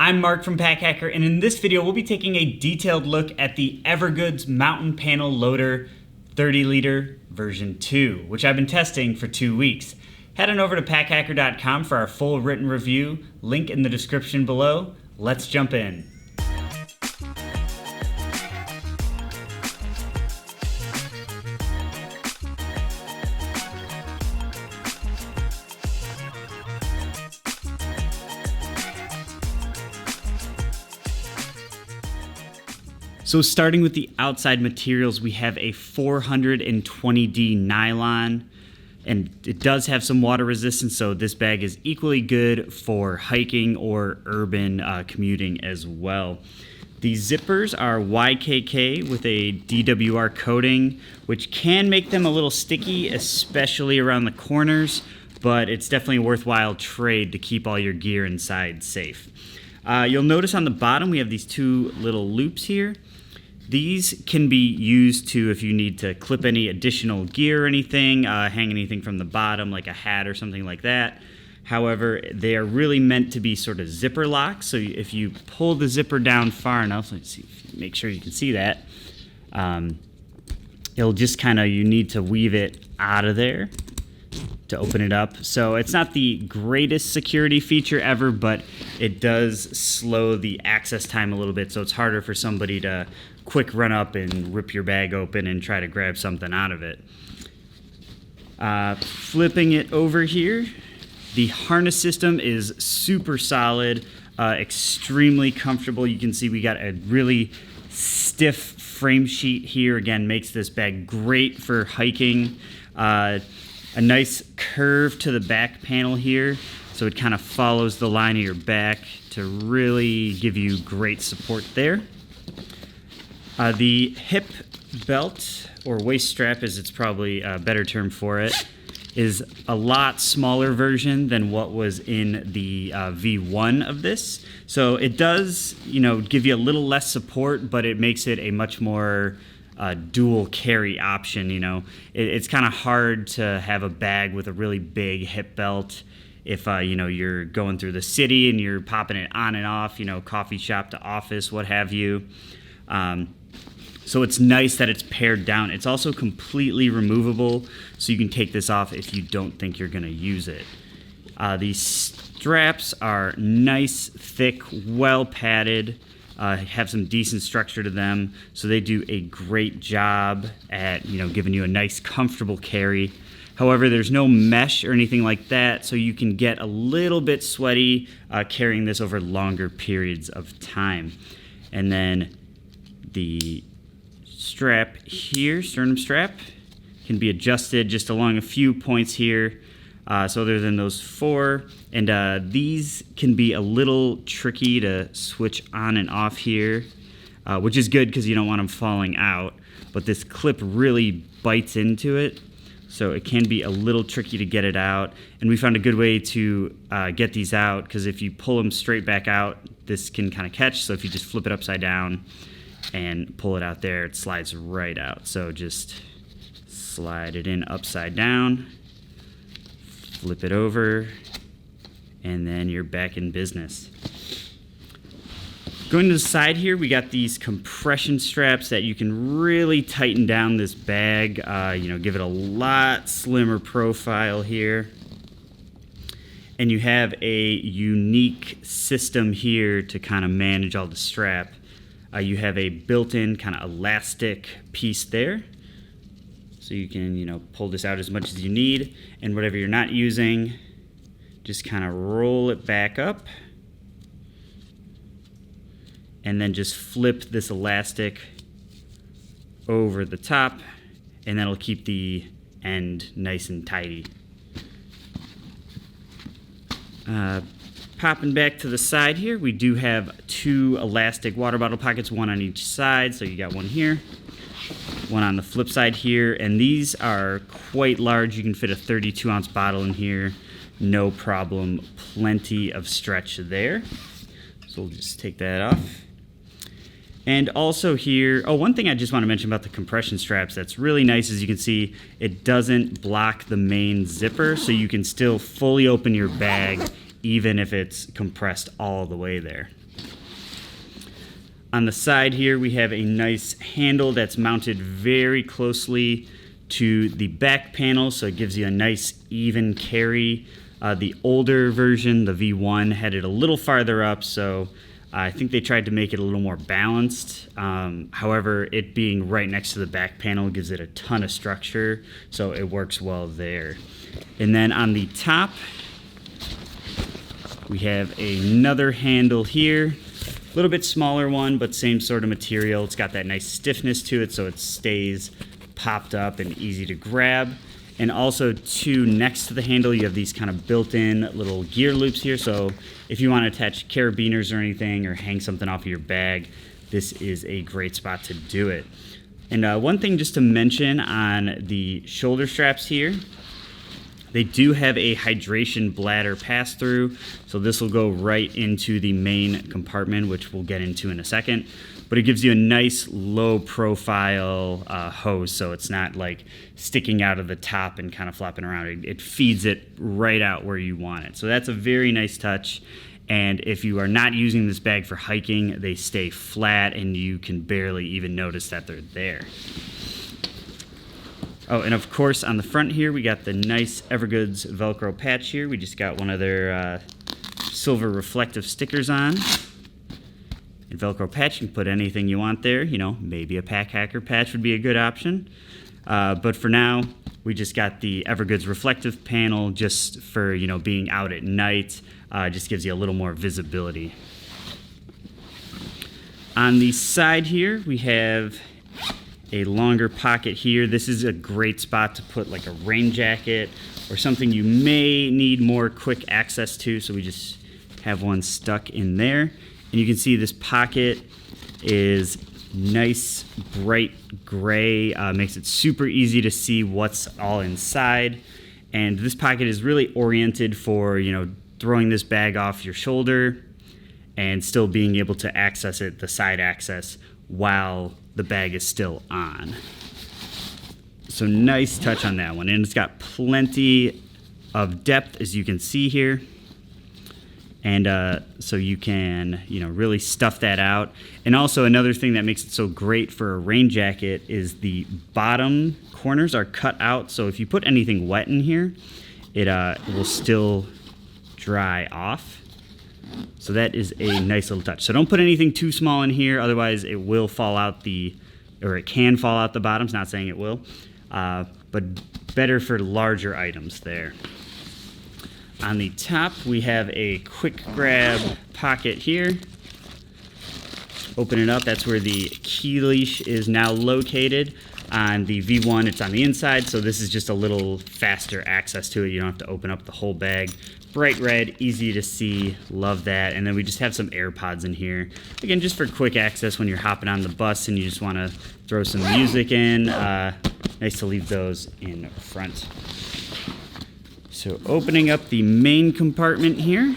I'm Mark from Pack Hacker, and in this video we'll be taking a detailed look at the EVERGOODS Mountain Panel Loader 30-liter version 2, which I've been testing for 2 weeks. Head on over to packhacker.com for our full written review, link in the description below. Let's jump in. So starting with the outside materials, we have a 420D nylon, and it does have some water resistance, so this bag is equally good for hiking or urban commuting as well. The zippers are YKK with a DWR coating, which can make them a little sticky, especially around the corners, but it's definitely a worthwhile trade to keep all your gear inside safe. You'll notice on the bottom we have these two little loops here. These can be used to, if you need to clip any additional gear or anything, hang anything from the bottom like a hat or something like that. However, they are really meant to be sort of zipper locks, so if you pull the zipper down far enough, let's see, make sure you can see that, it'll just kind of, you need to weave it out of there to open it up. So it's not the greatest security feature ever, but it does slow the access time a little bit, so it's harder for somebody to quick run up and rip your bag open and try to grab something out of it. Flipping it over here, the harness system is super solid, extremely comfortable. You can see we got a really stiff frame sheet here. Again, makes this bag great for hiking. A nice curve to the back panel here, so it kind of follows the line of your back to really give you great support there. The hip belt, or waist strap as it's probably a better term for it, is a lot smaller version than what was in the V1 of this. So it does, give you a little less support, but it makes it a much more dual carry option. It's kind of hard to have a bag with a really big hip belt if you're going through the city and you're popping it on and off, coffee shop to office, what have you. So it's nice that it's pared down. It's also completely removable, so you can take this off if you don't think you're going to use it. These straps are nice, thick, well padded, have some decent structure to them, so they do a great job at giving you a nice, comfortable carry. However, there's no mesh or anything like that, so you can get a little bit sweaty carrying this over longer periods of time. And then the strap here, sternum strap, can be adjusted just along a few points here. So other than those four, and these can be a little tricky to switch on and off here, which is good because you don't want them falling out, but this clip really bites into it, so it can be a little tricky to get it out. And we found a good way to get these out, because if you pull them straight back out, this can kind of catch. So if you just flip it upside down and pull it out there, it slides right out. So just slide it in upside down, flip it over, and then you're back in business. Going to the side here, we got these compression straps that you can really tighten down this bag, give it a lot slimmer profile here. And you have a unique system here to kind of manage all the strap. You have a built-in kind of elastic piece there, so you can pull this out as much as you need, and whatever you're not using, just kind of roll it back up, and then just flip this elastic over the top, and that'll keep the end nice and tidy. Popping back to the side here, we do have two elastic water bottle pockets, one on each side. So you got one here, one on the flip side here, and these are quite large. You can fit a 32-ounce bottle in here, no problem. Plenty of stretch there. So we'll just take that off. And also here, one thing I just want to mention about the compression straps that's really nice is you can see it doesn't block the main zipper, so you can still fully open your bag even if it's compressed all the way there. On the side here, we have a nice handle that's mounted very closely to the back panel, so it gives you a nice even carry. The older version, the V1, had it a little farther up, so I think they tried to make it a little more balanced. However, it being right next to the back panel gives it a ton of structure, so it works well there. And then on the top, we have another handle here. A little bit smaller one, but same sort of material. It's got that nice stiffness to it, so it stays popped up and easy to grab. And also, too, next to the handle, you have these kind of built-in little gear loops here. So if you want to attach carabiners or anything or hang something off of your bag, this is a great spot to do it. And one thing just to mention on the shoulder straps here, they do have a hydration bladder pass-through, so this will go right into the main compartment, which we'll get into in a second. But it gives you a nice low-profile hose, so it's not like sticking out of the top and kind of flopping around. It feeds it right out where you want it. So that's a very nice touch. And if you are not using this bag for hiking, they stay flat and you can barely even notice that they're there. Oh, and of course, on the front here, we got the nice EVERGOODS Velcro patch here. We just got one of their silver reflective stickers on. And Velcro patch, you can put anything you want there. You know, maybe a pack hacker patch would be a good option. But for now, we just got the EVERGOODS reflective panel just for, you know, being out at night. Just gives you a little more visibility. On the side here, we have a longer pocket here. This is a great spot to put like a rain jacket or something you may need more quick access to, so we just have one stuck in there. And you can see this pocket is nice bright gray, makes it super easy to see what's all inside. And this pocket is really oriented for, you know, throwing this bag off your shoulder and still being able to access it, the side access, while the bag is still on. So nice touch on that one. And it's got plenty of depth, as you can see here. And so you can, you know, really stuff that out. And also another thing that makes it so great for a rain jacket is the bottom corners are cut out. So if you put anything wet in here, it will still dry off. So that is a nice little touch. So don't put anything too small in here, otherwise it will fall out or it can fall out the bottoms, not saying it will, but better for larger items there. On the top, we have a quick grab pocket here. Open it up, that's where the key leash is now located. On the V1, it's on the inside, so this is just a little faster access to it. You don't have to open up the whole bag. Bright red, easy to see, love that. And then we just have some AirPods in here. Again, just for quick access when you're hopping on the bus and you just want to throw some music in. Nice to leave those in front. So opening up the main compartment here.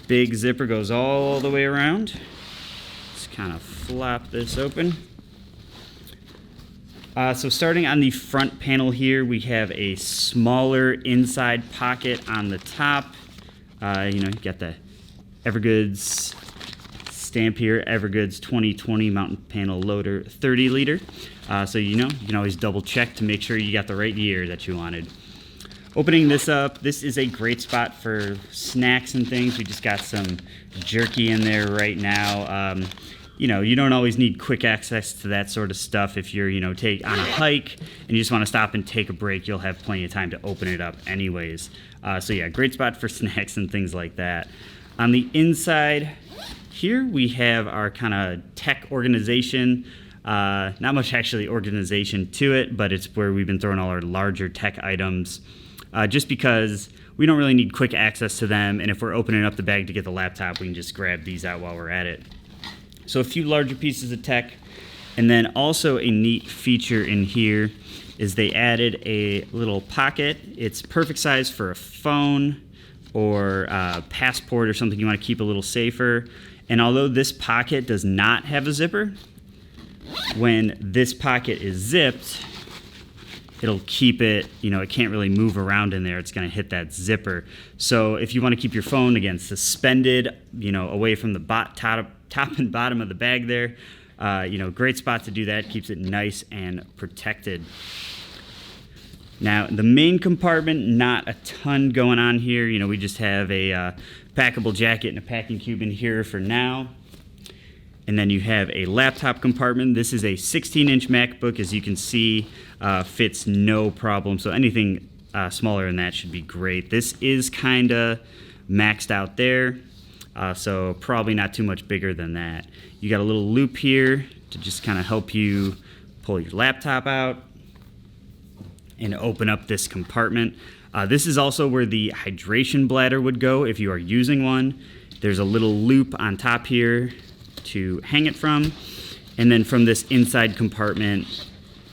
Big zipper goes all the way around. Just kind of flop this open. So starting on the front panel here, we have a smaller inside pocket on the top. You know, you got the EVERGOODS stamp here, EVERGOODS 2020 Mountain Panel Loader 30 liter. So you know, you can always double check to make sure you got the right gear that you wanted. Opening this up, this is a great spot for snacks and things. We just got some jerky in there right now. You know, you don't always need quick access to that sort of stuff. If you're, you know, on a hike and you just want to stop and take a break, you'll have plenty of time to open it up anyways. So yeah, great spot for snacks and things like that. On the inside here, we have our kind of tech organization. Not much actually organization to it, but it's where we've been throwing all our larger tech items. Just because we don't really need quick access to them, and if we're opening up the bag to get the laptop, we can just grab these out while we're at it. So a few larger pieces of tech, and then also a neat feature in here is they added a little pocket. It's perfect size for a phone or a passport or something you want to keep a little safer. And although this pocket does not have a zipper, when this pocket is zipped, it'll keep it, it can't really move around in there. It's going to hit that zipper. So if you want to keep your phone, again, suspended, away from the top and bottom of the bag there, great spot to do that. Keeps it nice and protected. Now, the main compartment, not a ton going on here. We just have a packable jacket and a packing cube in here for now. And then you have a laptop compartment. This is a 16-inch MacBook, as you can see, fits no problem. So anything smaller than that should be great. This is kind of maxed out there, so probably not too much bigger than that. You got a little loop here to just kind of help you pull your laptop out and open up this compartment. This is also where the hydration bladder would go if you are using one. There's a little loop on top here to hang it from. And then from this inside compartment,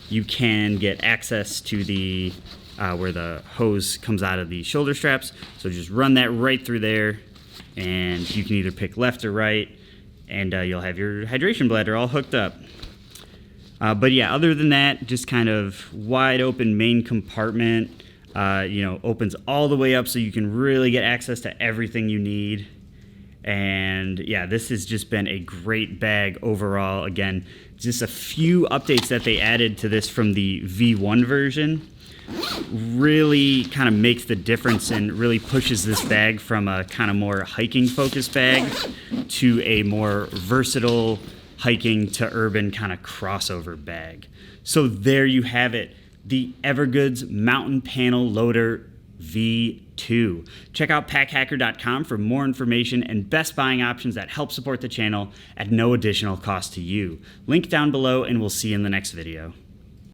you can get access to the where the hose comes out of the shoulder straps. So just run that right through there, and you can either pick left or right, and you'll have your hydration bladder all hooked up. But yeah, other than that, just kind of wide open main compartment. Opens all the way up so you can really get access to everything you need. And yeah, this has just been a great bag overall. Again, just a few updates that they added to this from the V1 version really kind of makes the difference and really pushes this bag from a kind of more hiking focused bag to a more versatile hiking to urban kind of crossover bag. So there you have it, the EVERGOODS Mountain Panel Loader V2. Check out packhacker.com for more information and best buying options that help support the channel at no additional cost to you. Link down below, and we'll see you in the next video.